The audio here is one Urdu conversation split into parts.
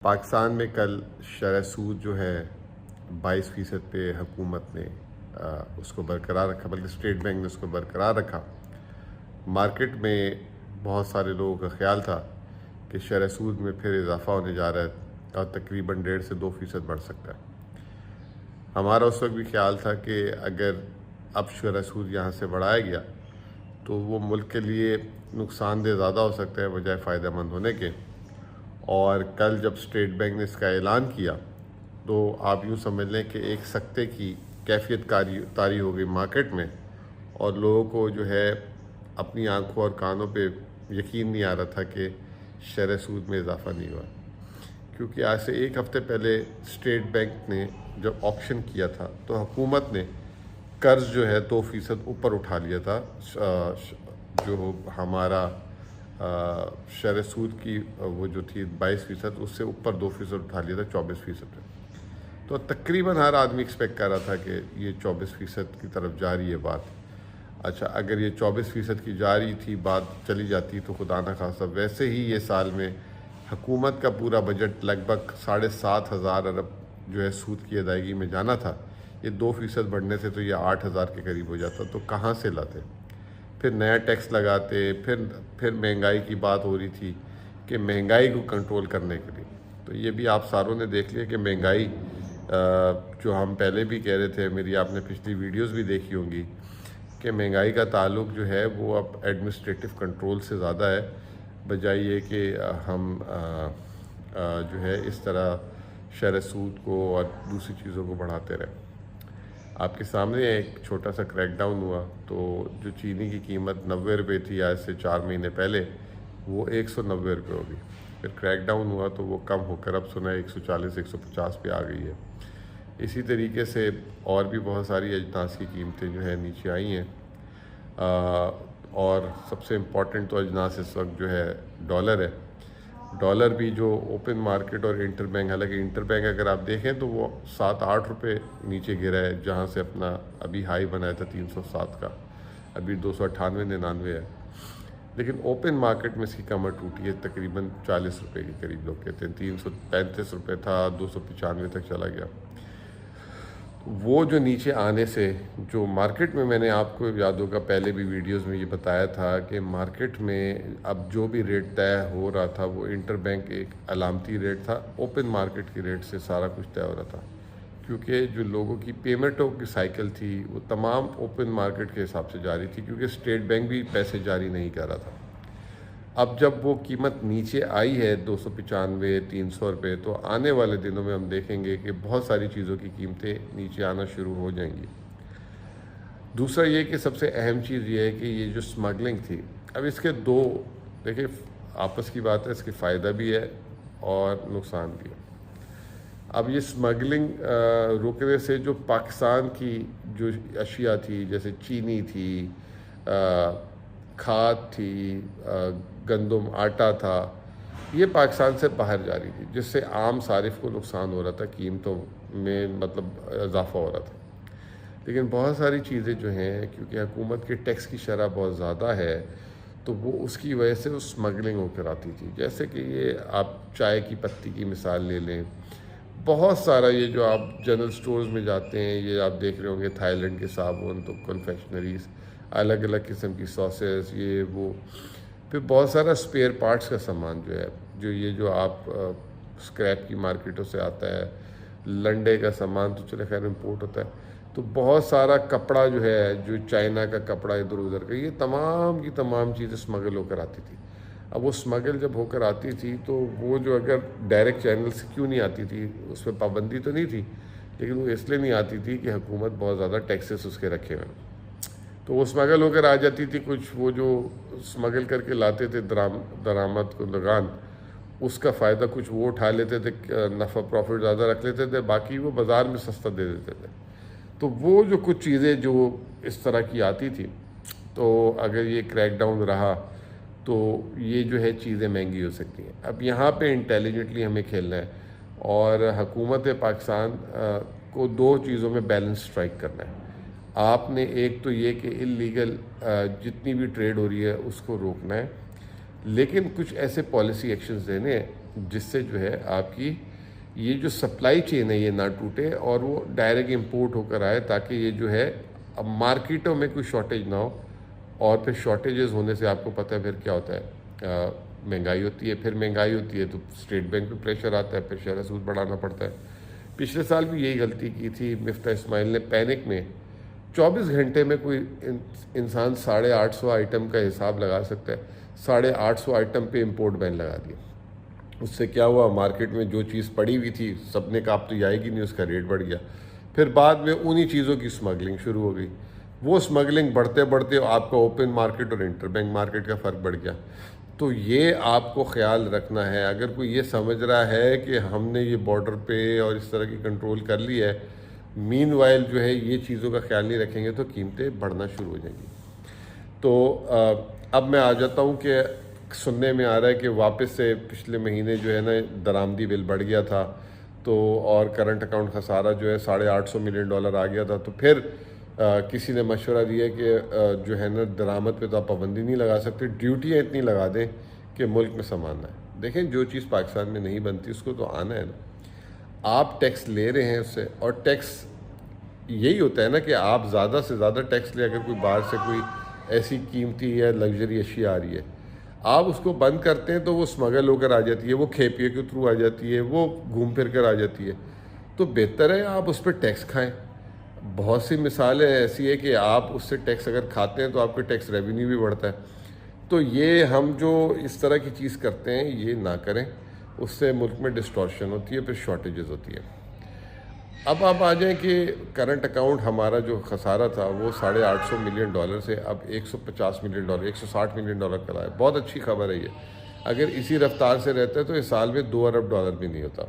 پاکستان میں کل شرح سود جو ہے 22% پہ حکومت نے اس کو برقرار رکھا، بلکہ اسٹیٹ بینک نے اس کو برقرار رکھا۔ مارکیٹ میں بہت سارے لوگوں کا خیال تھا کہ شرح سود میں پھر اضافہ ہونے جا رہا ہے اور تقریباً 1.5 سے 2% بڑھ سکتا ہے۔ ہمارا اس وقت بھی خیال تھا کہ اگر اب شرح سود یہاں سے بڑھایا گیا تو وہ ملک کے لیے نقصان دہ زیادہ ہو سکتا ہے بجائے فائدہ مند ہونے کے۔ اور کل جب اسٹیٹ بینک نے اس کا اعلان کیا تو آپ یوں سمجھ لیں کہ ایک سکتے کی کیفیت طاری ہو گئی مارکیٹ میں، اور لوگوں کو جو ہے اپنی آنکھوں اور کانوں پہ یقین نہیں آ رہا تھا کہ شرح سود میں اضافہ نہیں ہوا، کیونکہ آج سے ایک ہفتے پہلے اسٹیٹ بینک نے جب آکشن کیا تھا تو حکومت نے قرض جو ہے 2% اوپر اٹھا لیا تھا۔ جو ہمارا شرح سود کی وہ جو تھی 22%، اس سے اوپر 2% اٹھا لیا تھا 24% پہ۔ تو تقریباً ہر آدمی ایکسپیکٹ کر رہا تھا کہ یہ 24% کی طرف جا رہی ہے بات۔ اچھا، اگر یہ 24% کی جا رہی تھی بات چلی جاتی تو خدا نہ خواستہ ویسے ہی یہ سال میں حکومت کا پورا بجٹ لگ بھگ 7,500 ارب جو ہے سود کی ادائیگی میں جانا تھا۔ یہ 2% بڑھنے سے تو یہ 8,000 کے قریب ہو جاتا، تو کہاں سے لاتے؟ پھر نیا ٹیکس لگاتے، پھر مہنگائی کی بات ہو رہی تھی کہ مہنگائی کو کنٹرول کرنے کے لیے۔ تو یہ بھی آپ ساروں نے دیکھ لیا کہ مہنگائی جو ہم پہلے بھی کہہ رہے تھے، میری آپ نے پچھلی ویڈیوز بھی دیکھی ہوں گی کہ مہنگائی کا تعلق جو ہے وہ اب ایڈمنسٹریٹو کنٹرول سے زیادہ ہے، بجائے یہ کہ ہم جو ہے اس طرح شرح سود کو اور دوسری چیزوں کو بڑھاتے رہے۔ آپ کے سامنے ایک چھوٹا سا کریک ڈاؤن ہوا، تو جو چینی کی قیمت 90 روپے تھی آج سے 4 مہینے پہلے، وہ 190 روپے ہو گئی۔ پھر کریک ڈاؤن ہوا تو وہ کم ہو کر اب سنا 140 150 پہ آ گئی ہے۔ اسی طریقے سے اور بھی بہت ساری اجناس کی قیمتیں جو ہے نیچے آئی ہیں، اور سب سے امپورٹنٹ تو اجناس اس وقت جو ہے ڈالر ہے۔ ڈالر بھی جو اوپن مارکیٹ اور انٹر بینک، حالانکہ انٹر بینک اگر آپ دیکھیں تو وہ 7-8 روپے نیچے گرا ہے، جہاں سے اپنا ابھی ہائی بنایا تھا 307 کا، ابھی 298-99 ہے۔ لیکن اوپن مارکیٹ میں اس کی کمر ٹوٹی ہے تقریباً 40 روپے کے قریب، لوگ کہتے ہیں 335 روپے تھا، 295 تک چلا گیا۔ وہ جو نیچے آنے سے جو مارکیٹ میں نے آپ کو یاد ہوگا پہلے بھی ویڈیوز میں یہ بتایا تھا کہ مارکیٹ میں اب جو بھی ریٹ طے ہو رہا تھا وہ انٹر بینک ایک علامتی ریٹ تھا، اوپن مارکیٹ کی ریٹ سے سارا کچھ طے ہو رہا تھا، کیونکہ جو لوگوں کی پیمنٹوں کی سائیکل تھی وہ تمام اوپن مارکیٹ کے حساب سے جاری تھی، کیونکہ اسٹیٹ بینک بھی پیسے جاری نہیں کر رہا تھا۔ اب جب وہ قیمت نیچے آئی ہے 295-300 روپے، تو آنے والے دنوں میں ہم دیکھیں گے کہ بہت ساری چیزوں کی قیمتیں نیچے آنا شروع ہو جائیں گی۔ دوسرا یہ کہ سب سے اہم چیز یہ ہے کہ یہ جو سمگلنگ تھی، اب اس کے دو دیکھیں آپس کی بات ہے، اس کے فائدہ بھی ہے اور نقصان بھی ہے۔ اب یہ سمگلنگ روکنے سے جو پاکستان کی جو اشیاء تھی، جیسے چینی تھی، کھاد تھی، گندم آٹا تھا، یہ پاکستان سے باہر جا رہی تھی، جس سے عام صارف کو نقصان ہو رہا تھا، قیمتوں میں مطلب اضافہ ہو رہا تھا۔ لیکن بہت ساری چیزیں جو ہیں، کیونکہ حکومت کے ٹیکس کی شرح بہت زیادہ ہے، تو وہ اس کی وجہ سے وہ سمگلنگ ہو کر آتی تھی۔ جیسے کہ یہ آپ چائے کی پتی کی مثال لے لیں، بہت سارا یہ جو آپ جنرل سٹورز میں جاتے ہیں، یہ آپ دیکھ رہے ہوں گے تھائی لینڈ کے صابن، تو کنفیکشنریز، الگ الگ قسم کی ساسز، یہ وہ، پھر بہت سارا اسپیئر پارٹس کا سامان جو ہے، جو آپ اسکریپ کی مارکیٹوں سے آتا ہے، لنڈے کا سامان تو چلے خیر امپورٹ ہوتا ہے، تو بہت سارا کپڑا جو ہے، جو چائنا کا کپڑا ادھر ادھر کا، یہ تمام کی تمام چیزیں اسمگل ہو کر آتی تھی۔ اب وہ اسمگل جب ہو کر آتی تھی تو وہ جو اگر ڈائریکٹ چینل سے کیوں نہیں آتی تھی، اس پہ پابندی تو نہیں تھی، لیکن وہ اس لیے نہیں آتی تھی کہ حکومت بہت زیادہ ٹیکسز اس کے رکھے ہوئے، تو وہ اسمگل ہو کر آ جاتی تھی۔ کچھ وہ جو اسمگل کر کے لاتے تھے درآمد کو لگان، اس کا فائدہ کچھ وہ اٹھا لیتے تھے، نفع پروفٹ زیادہ رکھ لیتے تھے، باقی وہ بازار میں سستا دے دیتے تھے۔ تو وہ جو کچھ چیزیں جو اس طرح کی آتی تھی، تو اگر یہ کریک ڈاؤن رہا تو یہ جو ہے چیزیں مہنگی ہو سکتی ہیں۔ اب یہاں پہ انٹیلیجنٹلی ہمیں کھیلنا ہے، اور حکومت پاکستان کو دو چیزوں میں بیلنس اسٹرائک کرنا ہے۔ آپ نے ایک تو یہ کہ اللیگل جتنی بھی ٹریڈ ہو رہی ہے اس کو روکنا ہے، لیکن کچھ ایسے پالیسی ایکشنز دینے ہیں جس سے جو ہے آپ کی یہ جو سپلائی چین ہے یہ نہ ٹوٹے اور وہ ڈائریکٹ امپورٹ ہو کر آئے، تاکہ یہ جو ہے اب مارکیٹوں میں کوئی شارٹیج نہ ہو. اور پھر شارٹیجز ہونے سے آپ کو پتہ ہے پھر کیا ہوتا ہے، مہنگائی ہوتی ہے. پھر مہنگائی ہوتی ہے تو اسٹیٹ بینک پہ پریشر آتا ہے، پھر شرح سود بڑھانا پڑتا ہے. پچھلے سال بھی یہی غلطی کی تھی مفتاح اسماعیل نے، پینک میں 24 گھنٹے میں کوئی انسان 850 آئٹم کا حساب لگا سکتا ہے، 850 آئٹم پہ امپورٹ بین لگا دیا. اس سے کیا ہوا، مارکیٹ میں جو چیز پڑی ہوئی تھی سب نے کہا اب تو یہ آئے گی نہیں، اس کا ریٹ بڑھ گیا. پھر بعد میں انہی چیزوں کی اسمگلنگ شروع ہو گئی. وہ اسمگلنگ بڑھتے بڑھتے آپ کا اوپن مارکیٹ اور انٹر بینک مارکیٹ کا فرق بڑھ گیا. تو یہ آپ کو خیال رکھنا ہے. اگر کوئی یہ سمجھ رہا ہے کہ ہم نے یہ بارڈر پہ اور اس طرح کی کنٹرول کر لی ہے، مین وائل جو ہے یہ چیزوں کا خیال نہیں رکھیں گے تو قیمتیں بڑھنا شروع ہو جائیں گی. تو اب میں آ جاتا ہوں کہ سننے میں آ رہا ہے کہ واپس سے پچھلے مہینے جو ہے نا درآمدی بل بڑھ گیا تھا، تو اور کرنٹ اکاؤنٹ خسارہ جو ہے $850 ملین آ گیا تھا. تو پھر کسی نے مشورہ دیا کہ جو ہے نا درآمد پہ تو آپ پابندی نہیں لگا سکتے، ڈیوٹیاں اتنی لگا دیں کہ ملک میں سامان آئے. دیکھیں جو چیز پاکستان میں نہیں بنتی اس کو تو آنا ہے نا. آپ ٹیکس لے رہے ہیں اس سے، اور ٹیکس یہی ہوتا ہے نا کہ آپ زیادہ سے زیادہ ٹیکس لیں. اگر کوئی باہر سے کوئی ایسی قیمتی یا لگژری اشیاء آ رہی ہے، آپ اس کو بند کرتے ہیں تو وہ اسمگل ہو کر آ جاتی ہے، وہ کھیپیے کے تھرو آ جاتی ہے، وہ گھوم پھر کر آ جاتی ہے. تو بہتر ہے آپ اس پہ ٹیکس کھائیں. بہت سی مثالیں ایسی ہے کہ آپ اس سے ٹیکس اگر کھاتے ہیں تو آپ کا ٹیکس ریونیو بھی بڑھتا ہے. تو یہ ہم جو اس طرح کی چیز کرتے ہیں یہ نہ کریں، اس سے ملک میں ڈسٹورشن ہوتی ہے، پھر شارٹیجز ہوتی ہے. اب آپ آ جائیں کہ کرنٹ اکاؤنٹ ہمارا جو خسارہ تھا وہ $850 ملین سے اب $150 ملین، $160 ملین کر ہے. بہت اچھی خبر ہے یہ. اگر اسی رفتار سے رہتا ہے تو اس سال میں $2 ارب بھی نہیں ہوتا.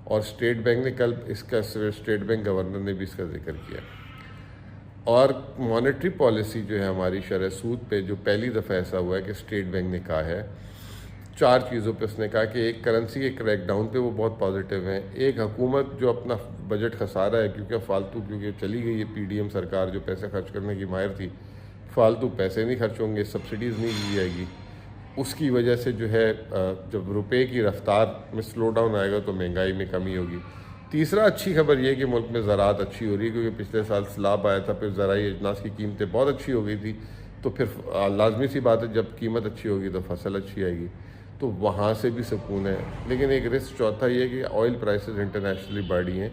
اور اسٹیٹ بینک نے کل اس کا، اسٹیٹ بینک گورنر نے بھی اس کا ذکر کیا. اور مانیٹری پالیسی جو ہے ہماری شرح سود پہ جو پہلی دفعہ ایسا ہوا ہے کہ اسٹیٹ بینک نے کہا ہے 4 چیزوں پہ. اس نے کہا کہ ایک کرنسی کے کریک ڈاؤن پہ وہ بہت پازیٹیو ہیں. ایک حکومت جو اپنا بجٹ خسارہ ہے کیونکہ فالتو، کیونکہ چلی گئی ہے پی ڈی ایم سرکار جو پیسے خرچ کرنے کی ماہر تھی، فالتو پیسے نہیں خرچ ہوں گے، سبسڈیز نہیں دی جائے گی. اس کی وجہ سے جو ہے جب روپے کی رفتار میں سلو ڈاؤن آئے گا تو مہنگائی میں کمی ہوگی. تیسرا اچھی خبر یہ کہ ملک میں زراعت اچھی ہو رہی ہے، کیونکہ پچھلے سال سیلاب آیا تھا، پھر زرعی اجناس کی قیمتیں بہت اچھی ہو گئی تھی. تو پھر لازمی سی بات ہے جب قیمت اچھی ہوگی تو فصل اچھی آئے گی، تو وہاں سے بھی سکون ہے. لیکن ایک رسک چوتھا یہ کہ آئل پرائسز انٹرنیشنلی بڑھ رہی ہیں.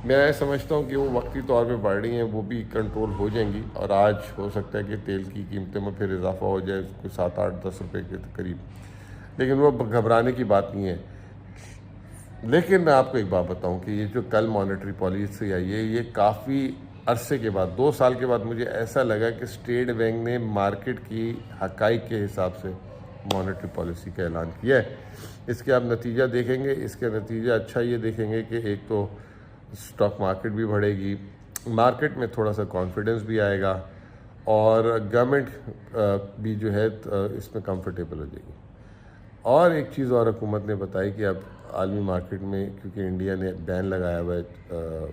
میں سمجھتا ہوں کہ وہ وقتی طور پہ بڑھ رہی ہیں، وہ بھی کنٹرول ہو جائیں گی. اور آج ہو سکتا ہے کہ تیل کی قیمتوں میں پھر اضافہ ہو جائے کوئی 7، 8، 10 روپے کے قریب، لیکن وہ گھبرانے کی بات نہیں ہے. لیکن میں آپ کو ایک بات بتاؤں کہ یہ جو کل مانیٹری پالیسی آئی ہے، یہ کافی عرصے کے بعد، 2 سال کے بعد مجھے ایسا لگا کہ اسٹیٹ بینک نے مارکیٹ کی حقائق کے حساب سے مانیٹری پالیسی کا اعلان کیا ہے. اس کے آپ نتیجہ دیکھیں گے. اس کے نتیجہ اچھا یہ دیکھیں گے کہ ایک تو اسٹاک مارکیٹ بھی بڑھے گی، مارکیٹ میں تھوڑا سا کانفیڈنس بھی آئے گا، اور گورنمنٹ بھی جو ہے اس میں کمفرٹیبل ہو جائے گی. اور ایک چیز اور حکومت نے بتائی کہ اب عالمی مارکیٹ میں کیونکہ انڈیا نے بین لگایا ہوا ہے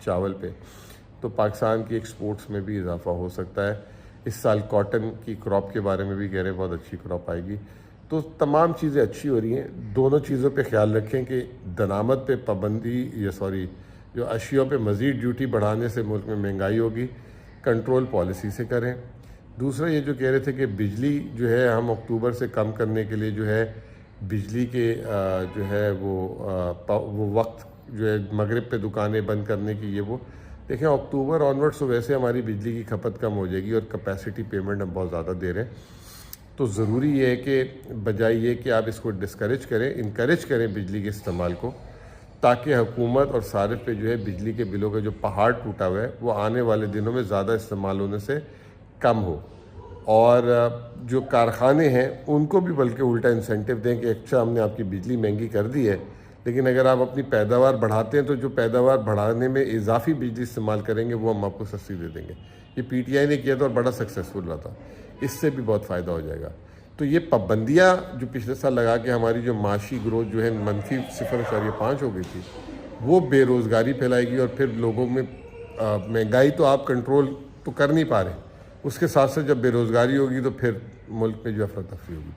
چاول پہ، تو پاکستان کی ایکسپورٹس میں بھی اضافہ ہو سکتا ہے. اس سال کاٹن کی کراپ کے بارے میں بھی کہہ رہے ہیں بہت اچھی کراپ آئے گی. تو تمام چیزیں اچھی ہو رہی ہیں. دونوں چیزوں پہ خیال رکھیں کہ درآمد پہ پابندی جو اشیاء پہ مزید ڈیوٹی بڑھانے سے ملک میں مہنگائی ہوگی، کنٹرول پالیسی سے کریں. دوسرا یہ جو کہہ رہے تھے کہ بجلی جو ہے ہم اکتوبر سے کم کرنے کے لیے جو ہے بجلی کے جو ہے وہ وقت جو ہے مغرب پہ دکانیں بند کرنے کی، یہ وہ دیکھیں اکتوبر آنورڈ سے ویسے ہماری بجلی کی کھپت کم ہو جائے گی اور کیپیسٹی پیمنٹ ہم بہت زیادہ دے رہے ہیں. تو ضروری یہ ہے کہ بجائے یہ کہ آپ اس کو ڈسکریج کریں، انکریج کریں بجلی کے استعمال کو، تاکہ حکومت اور صارف پہ جو ہے بجلی کے بلوں کا جو پہاڑ ٹوٹا ہوا ہے وہ آنے والے دنوں میں زیادہ استعمال ہونے سے کم ہو. اور جو کارخانے ہیں ان کو بھی بلکہ الٹا انسینٹیو دیں کہ اچھا ہم نے آپ کی بجلی مہنگی کر دی ہے، لیکن اگر آپ اپنی پیداوار بڑھاتے ہیں تو جو پیداوار بڑھانے میں اضافی بجلی استعمال کریں گے وہ ہم آپ کو سستی دے دیں گے. یہ پی ٹی آئی نے کیا تھا اور بڑا سکسیسفل رہا تھا. اس سے بھی بہت فائدہ ہو جائے گا. تو یہ پابندیاں جو پچھلے سال لگا کے ہماری جو معاشی گروتھ جو ہے منفی 0.5 ہو گئی تھی، وہ بے روزگاری پھیلائے گی. اور پھر لوگوں میں مہنگائی تو آپ کنٹرول تو کر نہیں پا رہے، اس کے ساتھ ساتھ جب بے روزگاری ہوگی تو پھر ملک میں جو افراتفری ہوگی.